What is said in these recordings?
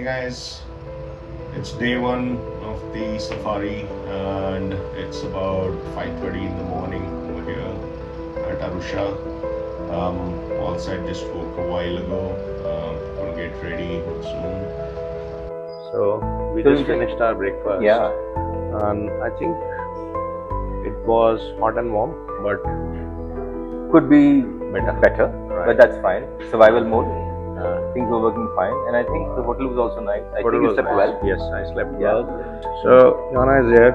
Hey guys, it's day one of the safari and it's about 5:30 in the morning over here at Arusha. All set, just woke a while ago. Gonna get ready soon. So we just finished our breakfast. Yeah. And I think it was hot and warm, but Could be better, Right. but that's fine. Survival mode. Things were working fine, and I think the hotel was also nice. I think you slept well. Yes, I slept Yeah. well. So Yana is here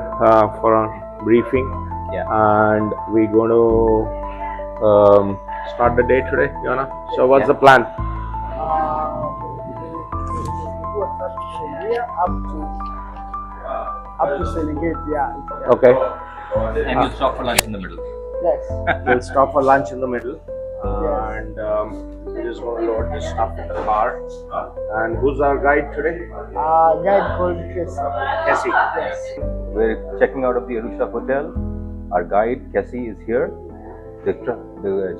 for our briefing. Yeah. And we're going to start the day today, Yana. So what's Yeah. the plan? Up to Serengeti, yeah. Okay. And you stop for lunch in the middle. Yes. We'll stop for lunch in the middle. Yes. And we're just going to load this stuff in the car. And who's our guide today? Guide called Casey. Cassie. Yes. We're checking out of the Arusha hotel. Our guide Cassie is here. The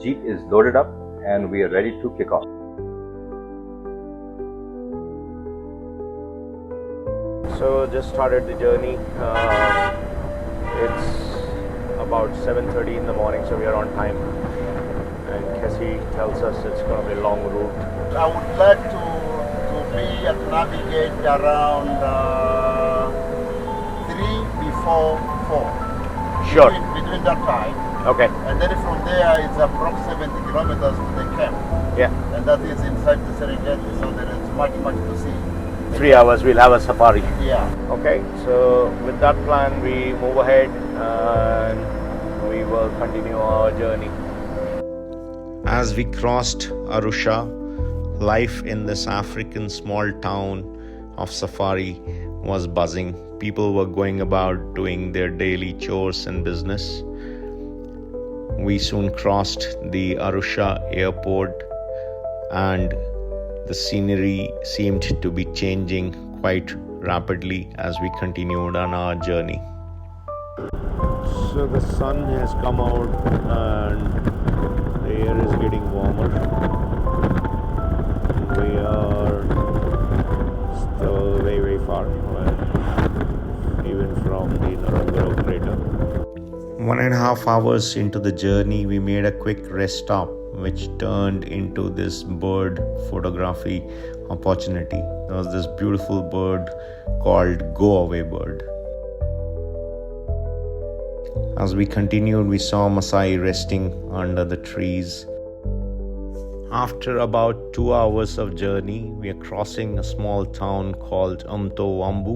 jeep is loaded up, and we are ready to kick off. So just started the journey. It's about 7:30 in the morning, so we are on time. And Cassie tells us it's going to be a long route. I would like to be at navigate around 3 before 4. Sure. Between that time. Okay. And then from there it's approximately 70 kilometers to the camp. Yeah. And that is inside the Serengeti, so there is much to see. 3 hours we'll have a safari. Yeah. Okay. So with that plan, we move ahead and we will continue our journey. As we crossed Arusha, life in this African small town of Safari was buzzing. People were going about doing their daily chores and business. We soon crossed the Arusha airport and the scenery seemed to be changing quite rapidly as we continued on our journey. So the sun has come out and the air is getting warmer. We are still very far away, even from the Ngorongoro crater. 1.5 hours into the journey, we made a quick rest stop, which turned into this bird photography opportunity. There was this beautiful bird called Go Away Bird. As we continued, we saw Maasai resting under the trees. After about 2 hours of journey, we are crossing a small town called Wambu.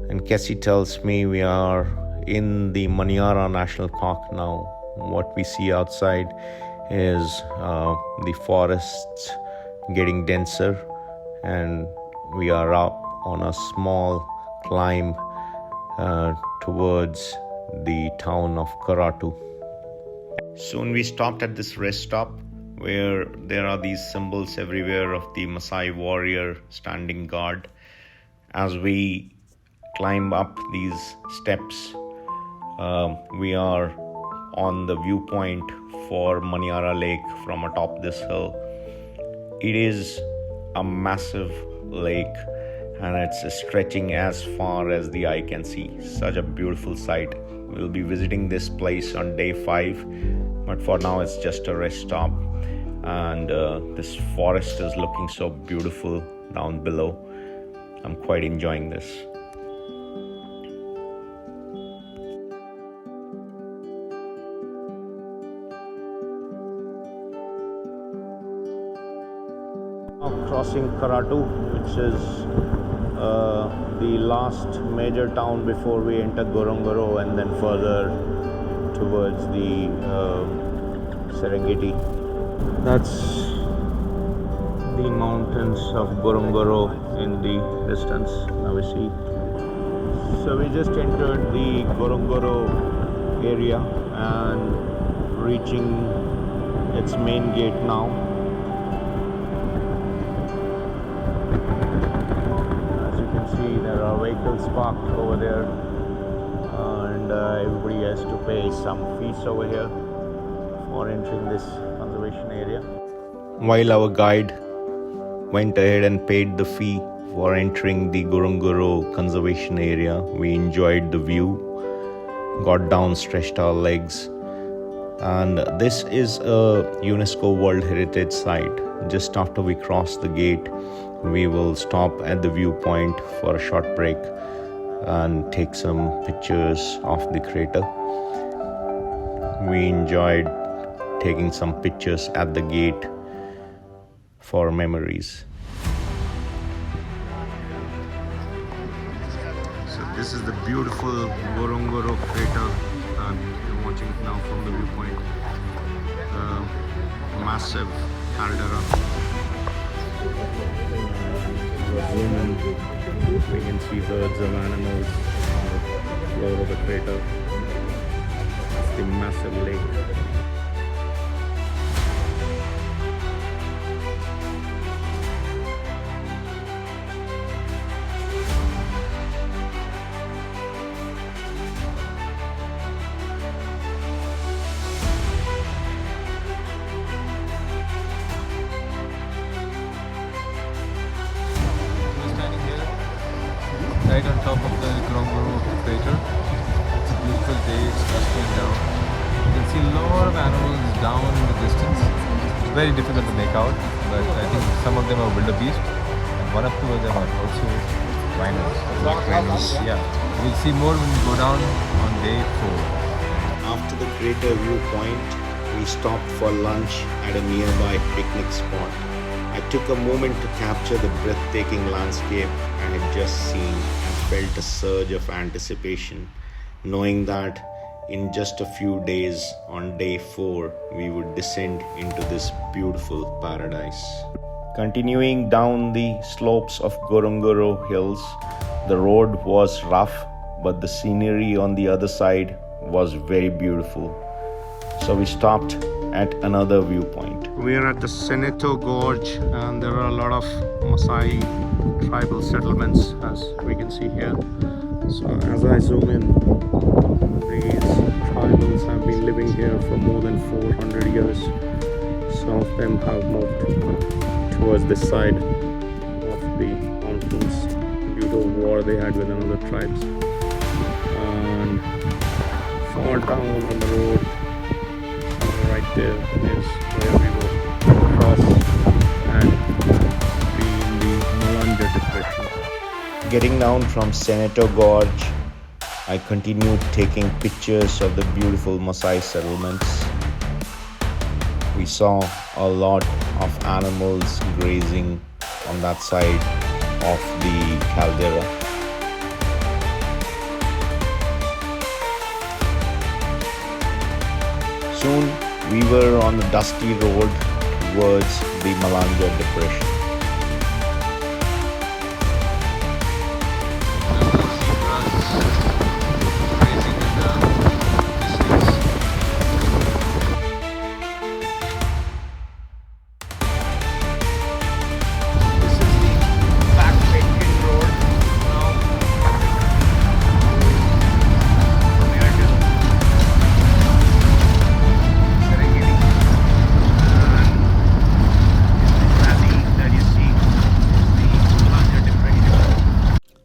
And Cassie tells me we are in the Manyara National Park now. What we see outside is the forests getting denser, and we are up on a small climb towards the town of Karatu. Soon we stopped at this rest stop where there are these symbols everywhere of the Maasai warrior standing guard. As we climb up these steps, we are on the viewpoint for Manyara Lake from atop this hill. It is a massive lake and it's stretching as far as the eye can see. Such a beautiful sight. We'll be visiting this place on day 5, but for now it's just a rest stop. And this forest is looking so beautiful down below. I'm quite enjoying this. Crossing Karatu, which is the last major town before we enter Ngorongoro, and then further towards the Serengeti. That's the mountains of Ngorongoro in the distance. Now we see. So we just entered the Ngorongoro area and reaching its main gate now. See, there are vehicles parked over there, and everybody has to pay some fees over here for entering this conservation area. While our guide went ahead and paid the fee for entering the Ngorongoro conservation area. We enjoyed the view, got down, stretched our legs, and this is a UNESCO World Heritage Site. Just after we cross the gate, we will stop at the viewpoint for a short break and take some pictures of the crater. We enjoyed taking some pictures at the gate for memories. So this is the beautiful Ngorongoro crater, and you're watching it now from the viewpoint. Massive caldera. Zoom in, we can see herds of animals on the floor of the crater. It's the massive lake. Right on top of the Ngorongoro crater. It's a beautiful day, it's dusting down. You can see a lot of animals down in the distance. It's very difficult to make out, but I think some of them are wildebeest, and one or two of them are also rhinos. Yeah, we'll see more when we go down on day 4. After the crater viewpoint, we stopped for lunch at a nearby picnic spot. I took a moment to capture the breathtaking landscape I had just seen and felt a surge of anticipation, knowing that in just a few days, on day 4, we would descend into this beautiful paradise. Continuing down the slopes of Ngorongoro Hills, the road was rough, but the scenery on the other side was very beautiful. So we stopped at another viewpoint. We are at the Seneto Gorge, and there are a lot of Maasai tribal settlements, as we can see here. So as I zoom in, these tribals have been living here for more than 400 years. Some of them have moved towards this side of the mountains due to a war they had with another tribes. And far down on the road, right there is where we will cross and be in the Malanja depression. Getting down from Seneto Gorge, I continued taking pictures of the beautiful Maasai settlements. We saw a lot of animals grazing on that side of the caldera. Soon we were on the dusty road towards the Malanja depression.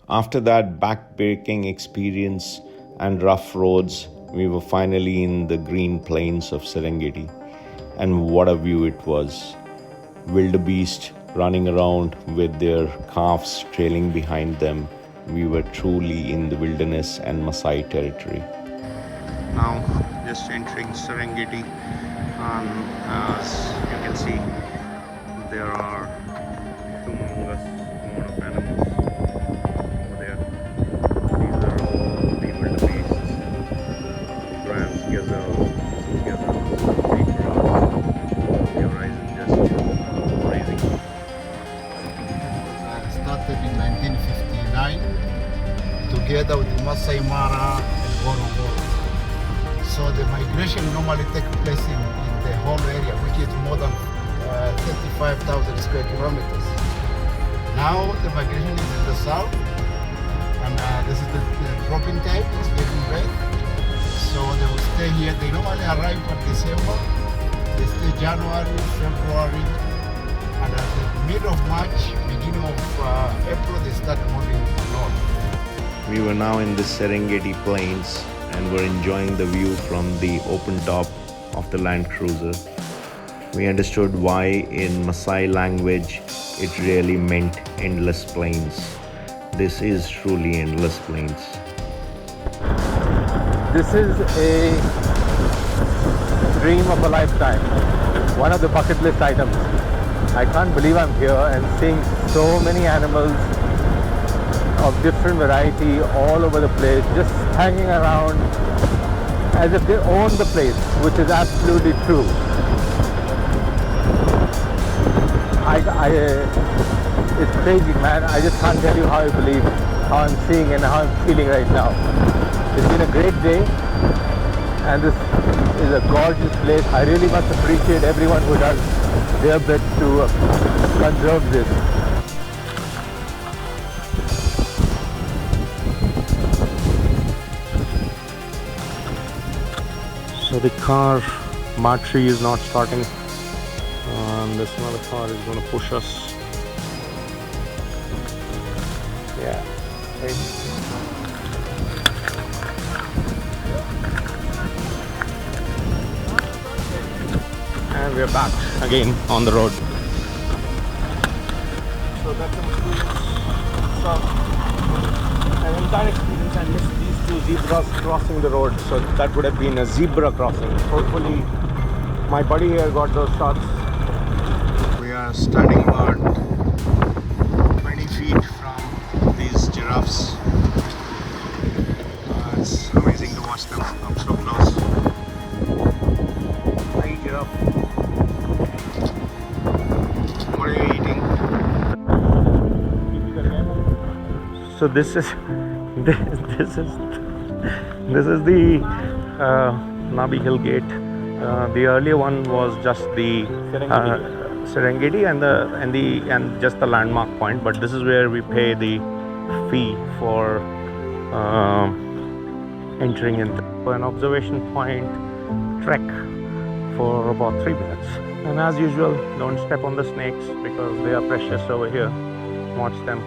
After that backbreaking experience and rough roads, we were finally in the green plains of Serengeti. And what a view it was. Wildebeest running around with their calves trailing behind them. We were truly in the wilderness and Maasai territory. Now just entering Serengeti, and as you can see, there are humongous amount of animals. Started in 1959 together with Masai Mara and Ngorongoro. So the migration normally takes place in the whole area, which is more than 35,000 square kilometers. Now the migration is in the south, and this is the dropping time, it's getting red. So they will stay here. They normally arrive in December. They stay January, February, And at the mid of March, beginning of April, they start moving north. We were now in the Serengeti plains and were enjoying the view from the open top of the Land Cruiser. We understood why in Maasai language it really meant endless plains. This is truly endless plains. This is a dream of a lifetime. One of the bucket list items. I can't believe I'm here and seeing so many animals of different variety all over the place, just hanging around as if they own the place, which is absolutely true. It's crazy, man. I just can't tell you how I believe, how I'm seeing and how I'm feeling right now. It's been a great day, and this is a gorgeous place. I really must appreciate everyone who does their bit to conserve this. So the car battery is not starting, and this another car is going to push us. Yeah. Okay. And we're back again on the road. So that's an experience. So an entire experience. I missed these two zebras crossing the road. So that would have been a zebra crossing. Hopefully my buddy here got those shots. We are standing about 20 feet from these giraffes. It's amazing to watch them up so close. Hi giraffe. What are you eating? So this is the Nabi Hill Gate. The earlier one was just the Serengeti and just the landmark point. But this is where we pay the fee for entering in. An observation point trek for about 3 minutes. And as usual, don't step on the snakes because they are precious over here. Watch them.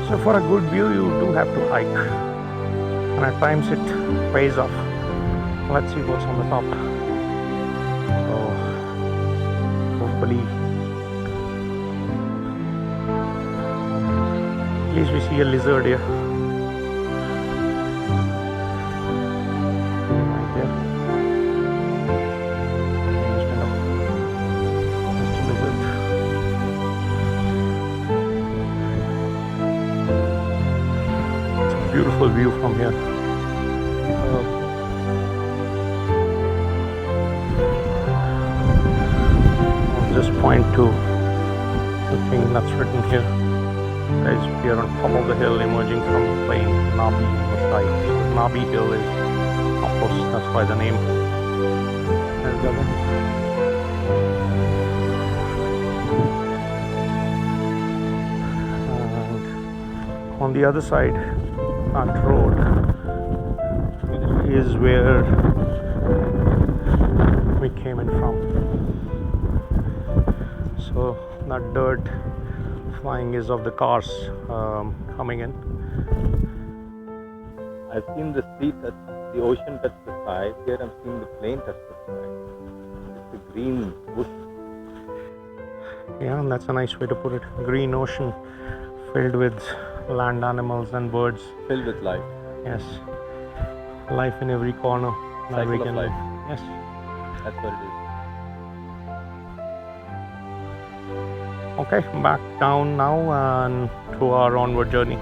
So for a good view, you do have to hike, and at times it pays off. Let's see what's on the top. Oh, hopefully, at least we see a lizard here. Right there. Just a lizard. Beautiful view from here. I'll just point to the thing that's written here. Guys, we are on top of the hill emerging from the plain, Nabi Masai. Nabi Hill is, of course, that's why the name. And on the other side, that road is where we came in from. So that dirt flying is of the cars coming in. I've seen the sea touch, the ocean touch the sky. Here I'm seeing the plane touch the sky. It's a green bush. Yeah, and that's a nice way to put it. Green ocean filled with land animals and birds. Filled with life. Yes. Life in every corner. Cycle of life. Yes. That's what it is. Okay, back down now and to our onward journey.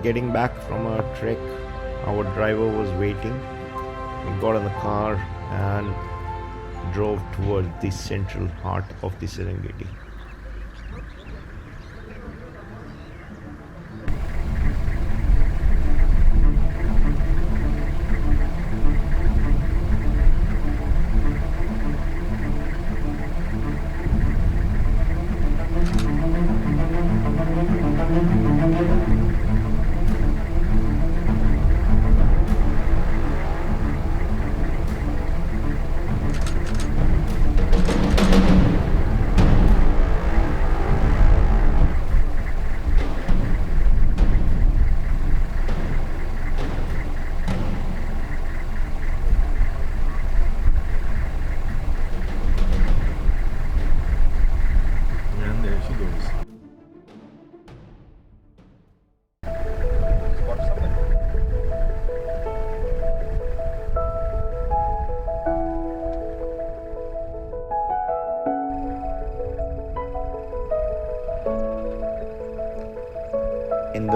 Getting back from our trek, our driver was waiting. We got in the car and drove towards the central heart of the Serengeti.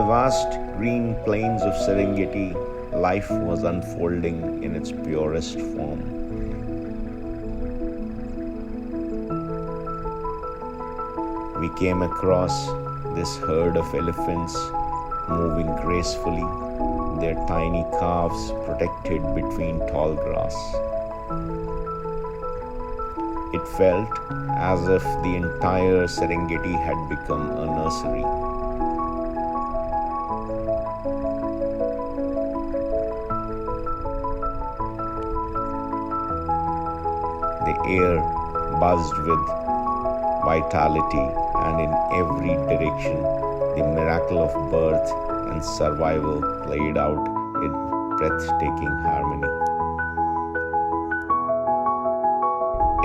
vast green plains of Serengeti, life was unfolding in its purest form. We came across this herd of elephants moving gracefully, their tiny calves protected between tall grass. It felt as if the entire Serengeti had become a nursery. The air buzzed with vitality, and in every direction, the miracle of birth and survival played out in breathtaking harmony.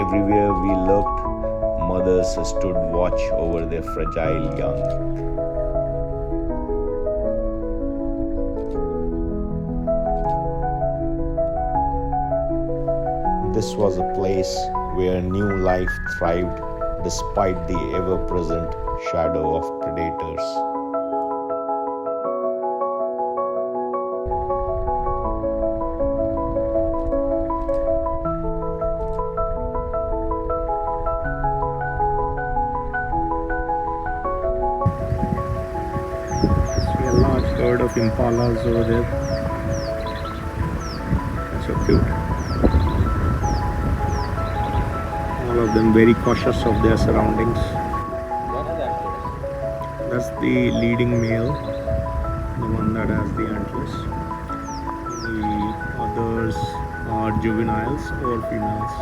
Everywhere we looked, mothers stood watch over their fragile young. This was a place where new life thrived despite the ever-present shadow of predators. See a large herd of impalas over there. That's so cute. All of them very cautious of their surroundings. That's the leading male, the one that has the antlers. The others are juveniles or females.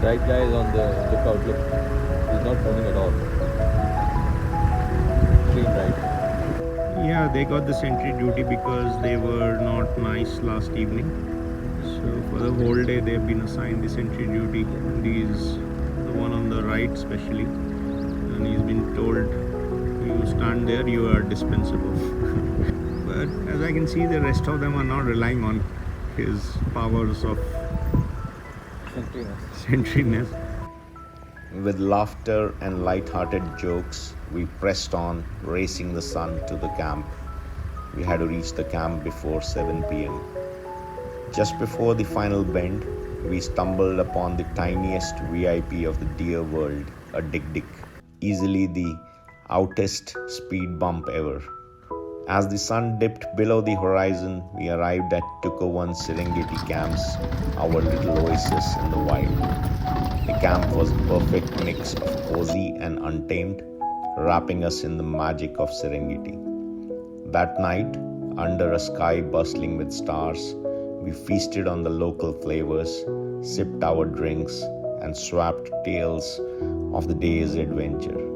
Right guy is on the lookout. Look, he's not moving at all. Clean right. Yeah, they got the sentry duty because they were not nice last evening. So for the whole day they've been assigned the sentry duty. These, the one on the right especially, and he's been told, you stand there, you are dispensable. But as I can see, the rest of them are not relying on his powers of sentriness. With laughter and light-hearted jokes, we pressed on, racing the sun to the camp. We had to reach the camp before 7 p.m. Just before the final bend, we stumbled upon the tiniest VIP of the deer world, a dik-dik, easily the outest speed bump ever. As the sun dipped below the horizon, we arrived at Tuko1 Serengeti camps, our little oasis in the wild. The camp was a perfect mix of cozy and untamed, wrapping us in the magic of Serengeti. That night, under a sky bustling with stars, we feasted on the local flavors, sipped our drinks, and swapped tales of the day's adventure.